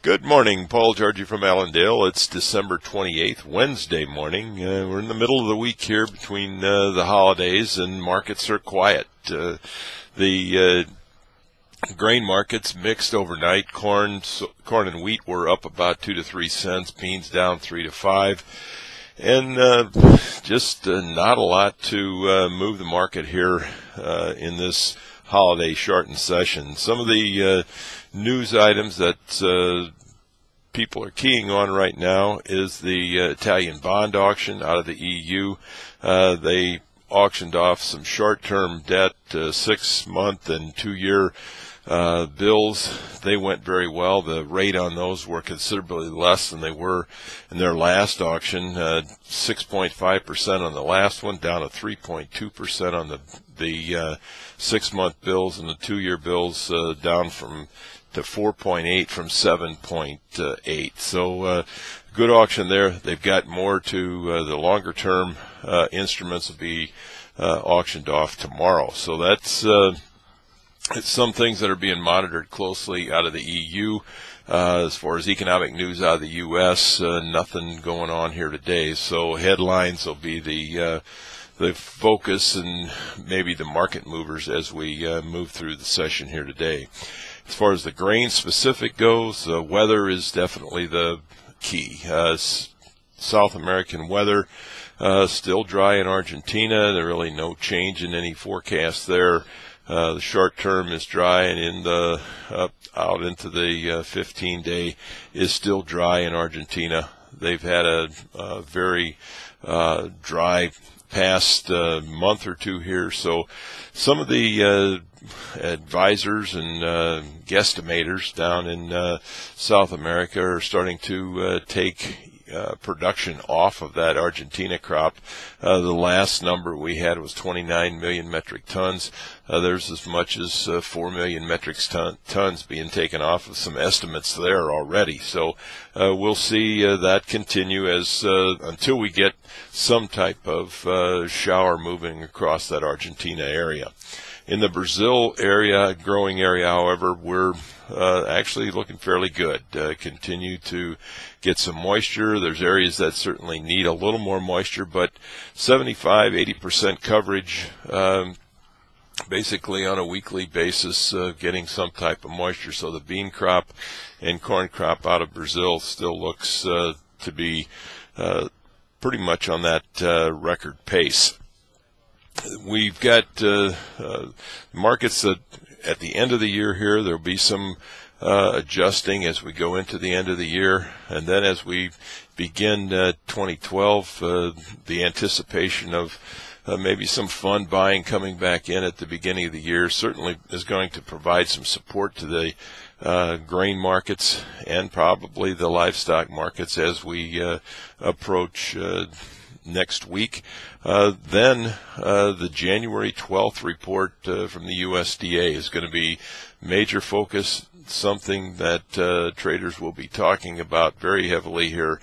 Good morning, Paul Georgie from Allendale. It's December 28th, Wednesday morning. We're in the middle of the week here between the holidays, and markets are quiet. The grain markets mixed overnight. Corn and wheat were up about 2 to 3 cents. Beans down 3 to 5. And just not a lot to move the market here in this holiday shortened session. Some of the news items that people are keying on right now is the Italian bond auction out of the EU. They auctioned off some short-term debt, 6-month and 2-year bills. They went very well. The rate on those were considerably less than they were in their last auction, 6.5% on the last one, down to 3.2% on the 6-month bills, and the 2-year bills down to 4.8 from 7.8. So good auction there. They've got more to the longer term instruments will be auctioned off tomorrow. So that's it's some things that are being monitored closely out of the EU. As far as economic news out of the U.S., nothing going on here today. So headlines will be the focus and maybe the market movers as we move through the session here today. As far as the grain specific goes, weather is definitely the key. South American weather still dry in Argentina. There's really no change in any forecast there. The short term is dry, and out into the 15-day is still dry in Argentina. They've had a very dry past month or two here, so some of the advisors and guesstimators down in South America are starting to take production off of that Argentina crop. The last number we had was 29 million metric tons. There's as much as 4 million metric tons being taken off of some estimates there already. So we'll see that continue as until we get some type of shower moving across that Argentina area. In the Brazil area, growing area, however, we're actually looking fairly good. Continue to get some moisture. There's areas that certainly need a little more moisture, but 75-80% coverage, basically on a weekly basis, getting some type of moisture. So the bean crop and corn crop out of Brazil still looks to be pretty much on that record pace. We've got markets that at the end of the year here, there'll be some adjusting as we go into the end of the year. And then as we begin 2012, the anticipation of maybe some fund buying coming back in at the beginning of the year certainly is going to provide some support to the grain markets and probably the livestock markets as we approach next week. Then the January 12th report from the USDA is going to be major focus, something that traders will be talking about very heavily here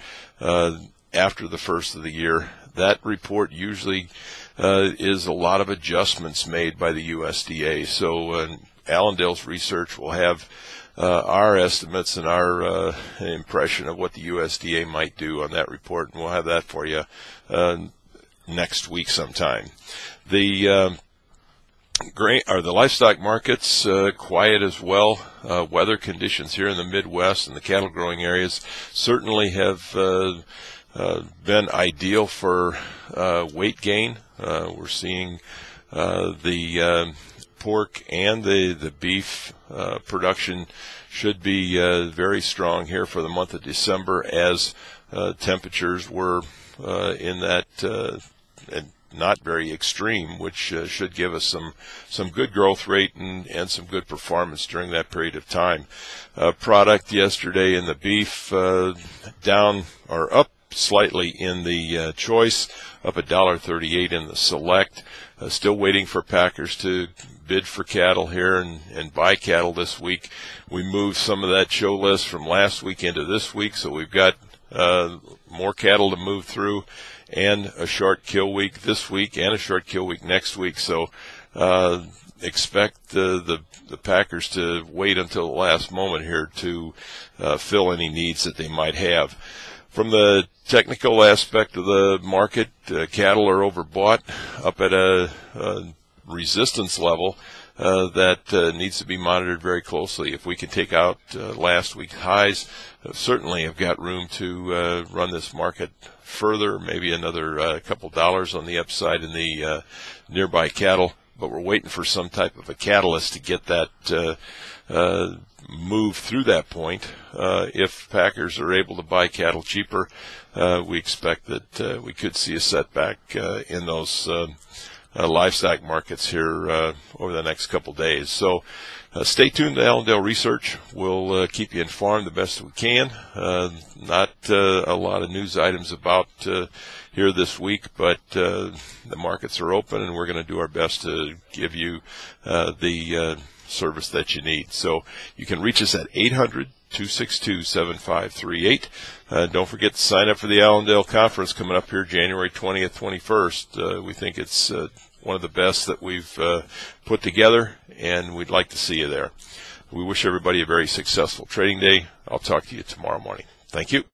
after the first of the year. That report usually is a lot of adjustments made by the USDA. So Allendale's research will have our estimates and our impression of what the USDA might do on that report, and we'll have that for you next week sometime. The grain or the livestock markets quiet as well. Weather conditions here in the Midwest and the cattle growing areas certainly have been ideal for weight gain. We're seeing the pork and the beef production should be very strong here for the month of December as temperatures were in that and not very extreme, which should give us some good growth rate and some good performance during that period of time. Product yesterday in the beef down or up slightly in the choice, up $1.38 in the select. Still waiting for packers to bid for cattle here and buy cattle this week. We moved some of that show list from last week into this week, so we've got more cattle to move through and a short kill week this week and a short kill week next week. So expect the packers to wait until the last moment here to fill any needs that they might have. From the technical aspect of the market, cattle are overbought up at a resistance level that needs to be monitored very closely. If we can take out last week's highs, certainly have got room to run this market further, maybe another couple dollars on the upside in the nearby cattle. But we're waiting for some type of a catalyst to get that move through that point. If packers are able to buy cattle cheaper, we expect that we could see a setback in those livestock markets here over the next couple days. So stay tuned to Allendale Research. We'll keep you informed the best we can. Not a lot of news items about here this week, but the markets are open, and we're going to do our best to give you the service that you need. So you can reach us at 800-262-7538. Don't forget to sign up for the Allendale Conference coming up here January 20th, 21st. We think it's one of the best that we've put together, and we'd like to see you there. We wish everybody a very successful trading day. I'll talk to you tomorrow morning. Thank you.